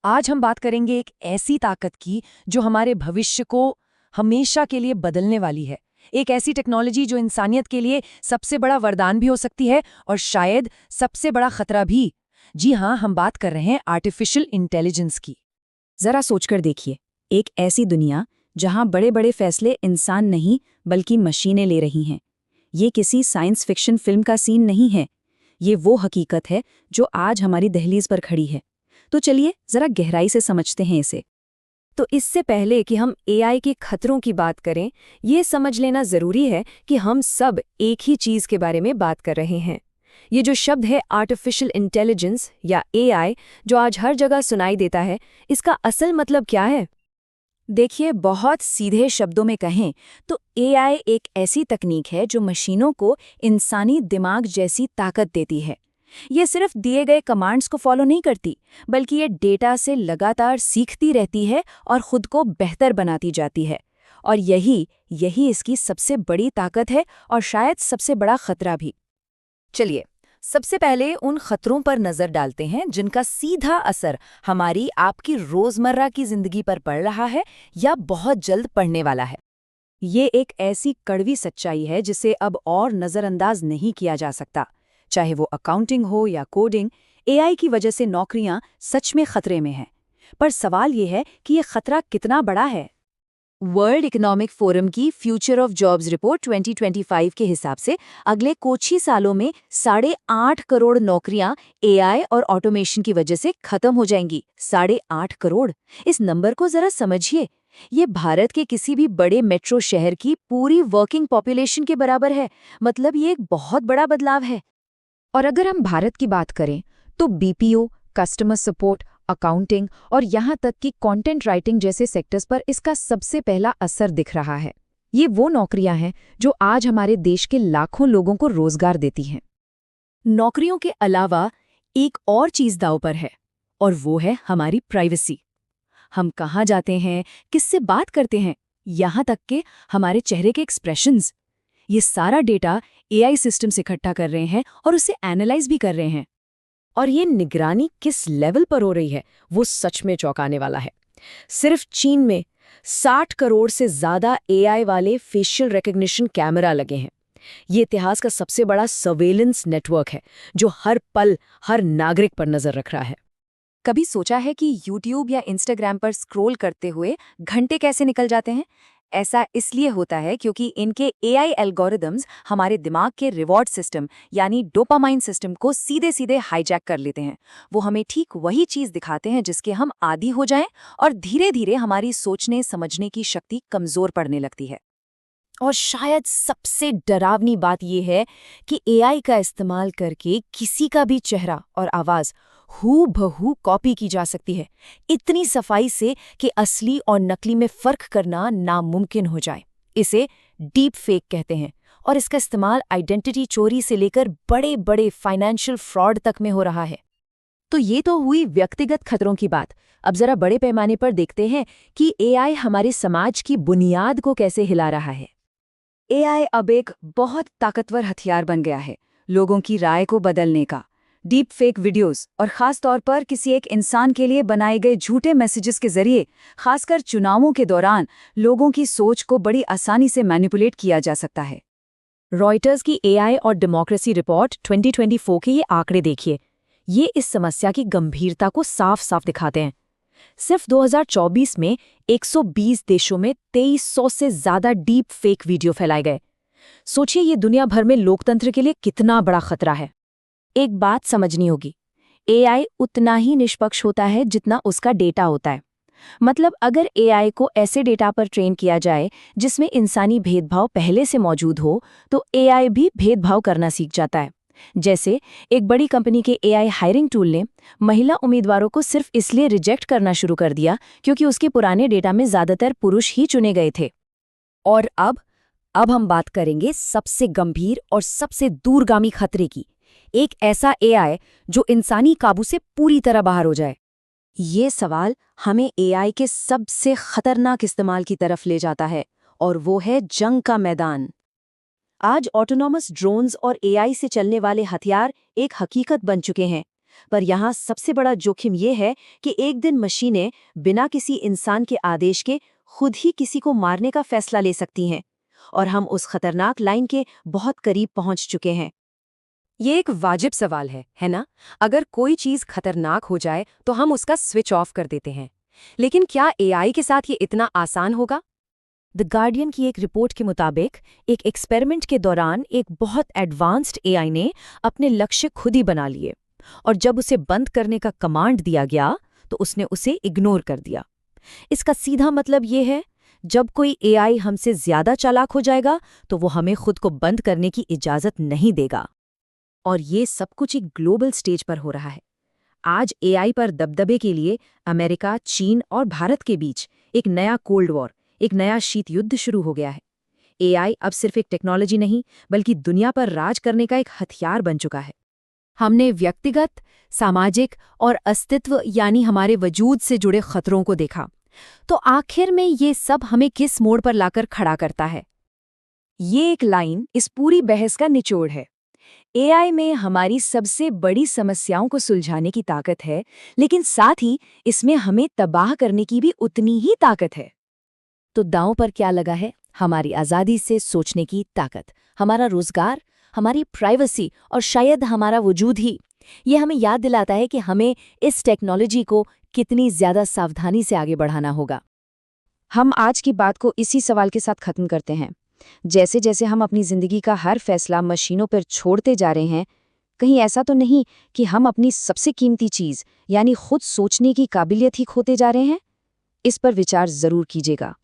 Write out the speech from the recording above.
आज हम बात करेंगे एक ऐसी ताकत की जो हमारे भविष्य को हमेशा के लिए बदलने वाली है। एक ऐसी टेक्नोलॉजी जो इंसानियत के लिए सबसे बड़ा वरदान भी हो सकती है और शायद सबसे बड़ा खतरा भी। जी हाँ, हम बात कर रहे हैं आर्टिफिशियल इंटेलिजेंस की। जरा सोचकर देखिए, एक ऐसी दुनिया जहां बड़े बड़े फैसले इंसान नहीं बल्कि मशीनें ले रही हैं। ये किसी साइंस फिक्शन फिल्म का सीन नहीं है, ये वो हकीकत है जो आज हमारी दहलीज पर खड़ी है। तो चलिए जरा गहराई से समझते हैं इसे। तो इससे पहले कि हम एआई के खतरों की बात करें, ये समझ लेना जरूरी है कि हम सब एक ही चीज के बारे में बात कर रहे हैं। ये जो शब्द है आर्टिफिशियल इंटेलिजेंस या एआई, जो आज हर जगह सुनाई देता है, इसका असल मतलब क्या है? देखिए, बहुत सीधे शब्दों में कहें तो एआई एक ऐसी तकनीक है जो मशीनों को इंसानी दिमाग जैसी ताकत देती है। ये सिर्फ दिए गए कमांड्स को फॉलो नहीं करती, बल्कि ये डेटा से लगातार सीखती रहती है और खुद को बेहतर बनाती जाती है। और यही यही इसकी सबसे बड़ी ताकत है और शायद सबसे बड़ा खतरा भी। चलिए, सबसे पहले उन खतरों पर नजर डालते हैं जिनका सीधा असर हमारी आपकी रोजमर्रा की जिंदगी पर पड़ रहा है या बहुत जल्द पड़ने वाला है। ये एक ऐसी कड़वी सच्चाई है जिसे अब और नज़रअंदाज नहीं किया जा सकता। चाहे वो अकाउंटिंग हो या कोडिंग, एआई की वजह से नौकरियां सच में खतरे में हैं। पर सवाल ये है कि ये खतरा कितना बड़ा है। वर्ल्ड इकोनॉमिक फोरम की फ्यूचर ऑफ जॉब्स रिपोर्ट 2025 के हिसाब से अगले कुछ ही सालों में 8.5 करोड़ नौकरियां एआई और ऑटोमेशन की वजह से खत्म हो जाएंगी। 8.5 करोड़! इस नंबर को जरा समझिए। ये भारत के किसी भी बड़े मेट्रो शहर की पूरी वर्किंग पॉपुलेशन के बराबर है। मतलब ये एक बहुत बड़ा बदलाव है। और अगर हम भारत की बात करें तो बीपीओ, कस्टमर सपोर्ट, अकाउंटिंग और यहाँ तक कि कंटेंट राइटिंग जैसे सेक्टर्स पर इसका सबसे पहला असर दिख रहा है। ये वो नौकरियां हैं जो आज हमारे देश के लाखों लोगों को रोजगार देती हैं। नौकरियों के अलावा एक और चीज दांव पर है, और वो है हमारी प्राइवेसी। हम कहाँ जाते हैं, किससे बात करते हैं, यहाँ तक कि हमारे चेहरे के एक्सप्रेशंस। ये सारा डेटा एआई सिस्टम से इकट्ठा कर रहे हैं और उसे एनालाइज भी कर रहे हैं। और ये निगरानी किस लेवल पर हो रही है, वो सच में चौंकाने वाला है। सिर्फ चीन में 60 करोड़ से ज्यादा एआई वाले फेशियल रिकॉग्निशन कैमरा लगे हैं। ये इतिहास का सबसे बड़ा सर्वेलेंस नेटवर्क है जो हर पल हर नागरिक पर नजर रख रहा है। कभी सोचा है कि यूट्यूब या इंस्टाग्राम पर स्क्रॉल करते हुए घंटे कैसे निकल जाते हैं? ऐसा इसलिए होता है क्योंकि इनके एआई एल्गोरिदम्स हमारे दिमाग के रिवॉर्ड सिस्टम यानी डोपामाइन सिस्टम को सीधे सीधे हाईजैक कर लेते हैं। वो हमें ठीक वही चीज दिखाते हैं जिसके हम आदी हो जाएं और धीरे धीरे हमारी सोचने समझने की शक्ति कमजोर पड़ने लगती है। और शायद सबसे डरावनी बात यह है कि एआई का इस्तेमाल करके किसी का भी चेहरा और आवाज हूबहू कॉपी की जा सकती है, इतनी सफाई से कि असली और नकली में फर्क करना नामुमकिन हो जाए। इसे डीप फेक कहते हैं और इसका इस्तेमाल आइडेंटिटी चोरी से लेकर बड़े बड़े फाइनेंशियल फ्रॉड तक में हो रहा है। तो ये तो हुई व्यक्तिगत खतरों की बात। अब जरा बड़े पैमाने पर देखते हैं कि एआई हमारे समाज की बुनियाद को कैसे हिला रहा है। एआई अब एक बहुत ताकतवर हथियार बन गया है लोगों की राय को बदलने का। डीप फेक वीडियोस और खास तौर पर किसी एक इंसान के लिए बनाए गए झूठे मैसेजेस के जरिए, खासकर चुनावों के दौरान, लोगों की सोच को बड़ी आसानी से मैनिपुलेट किया जा सकता है। रॉयटर्स की एआई और डेमोक्रेसी रिपोर्ट 2024 के ये आंकड़े देखिए। ये इस समस्या की गंभीरता को साफ साफ दिखाते हैं। सिर्फ 2024 में 120 देशों में 2300 से ज्यादा डीप फेक वीडियो फैलाए गए। सोचिए ये दुनिया भर में लोकतंत्र के लिए कितना बड़ा खतरा है। एक बात समझनी होगी, एआई उतना ही निष्पक्ष होता है जितना उसका डेटा होता है। मतलब अगर एआई को ऐसे डेटा पर ट्रेन किया जाए जिसमें इंसानी भेदभाव पहले से मौजूद हो, तो एआई भी भेदभाव करना सीख जाता है। जैसे एक बड़ी कंपनी के एआई हायरिंग टूल ने महिला उम्मीदवारों को सिर्फ इसलिए रिजेक्ट करना शुरू कर दिया क्योंकि उसके पुराने डेटा में ज्यादातर पुरुष ही चुने गए थे। और अब हम बात करेंगे सबसे गंभीर और सबसे दूरगामी खतरे की। एक ऐसा एआई जो इंसानी काबू से पूरी तरह बाहर हो जाए। ये सवाल हमें एआई के सबसे खतरनाक इस्तेमाल की तरफ ले जाता है, और वो है जंग का मैदान। आज ऑटोनॉमस ड्रोन्स और एआई से चलने वाले हथियार एक हकीकत बन चुके हैं। पर यहाँ सबसे बड़ा जोखिम ये है कि एक दिन मशीनें बिना किसी इंसान के आदेश के खुद ही किसी को मारने का फैसला ले सकती हैं, और हम उस खतरनाक लाइन के बहुत करीब पहुंच चुके हैं। ये एक वाजिब सवाल है ना? अगर कोई चीज़ खतरनाक हो जाए तो हम उसका स्विच ऑफ कर देते हैं। लेकिन क्या एआई के साथ ये इतना आसान होगा? द गार्डियन की एक रिपोर्ट के मुताबिक एक एक्सपेरिमेंट के दौरान एक बहुत एडवांस्ड एआई ने अपने लक्ष्य खुद ही बना लिए, और जब उसे बंद करने का कमांड दिया गया तो उसने उसे इग्नोर कर दिया। इसका सीधा मतलब ये है, जब कोई एआई हमसे ज्यादा चालाक हो जाएगा तो वो हमें खुद को बंद करने की इजाजत नहीं देगा। और ये सब कुछ एक ग्लोबल स्टेज पर हो रहा है। आज एआई पर दबदबे के लिए अमेरिका, चीन और भारत के बीच एक नया कोल्ड वॉर, एक नया शीत युद्ध शुरू हो गया है। एआई अब सिर्फ एक टेक्नोलॉजी नहीं, बल्कि दुनिया पर राज करने का एक हथियार बन चुका है। हमने व्यक्तिगत, सामाजिक और अस्तित्व यानी हमारे वजूद से जुड़े खतरों को देखा। तो आखिर में ये सब हमें किस मोड़ पर लाकर खड़ा करता है? ये एक लाइन इस पूरी बहस का निचोड़ है। एआई में हमारी सबसे बड़ी समस्याओं को सुलझाने की ताकत है, लेकिन साथ ही इसमें हमें तबाह करने की भी उतनी ही ताकत है। तो दांव पर क्या लगा है? हमारी आज़ादी से सोचने की ताकत, हमारा रोजगार, हमारी प्राइवेसी और शायद हमारा वजूद ही। ये हमें याद दिलाता है कि हमें इस टेक्नोलॉजी को कितनी ज्यादा सावधानी से आगे बढ़ाना होगा। हम आज की बात को इसी सवाल के साथ खत्म करते हैं। जैसे जैसे हम अपनी जिंदगी का हर फैसला मशीनों पर छोड़ते जा रहे हैं, कहीं ऐसा तो नहीं कि हम अपनी सबसे कीमती चीज यानी खुद सोचने की काबिलियत ही खोते जा रहे हैं? इस पर विचार जरूर कीजिएगा।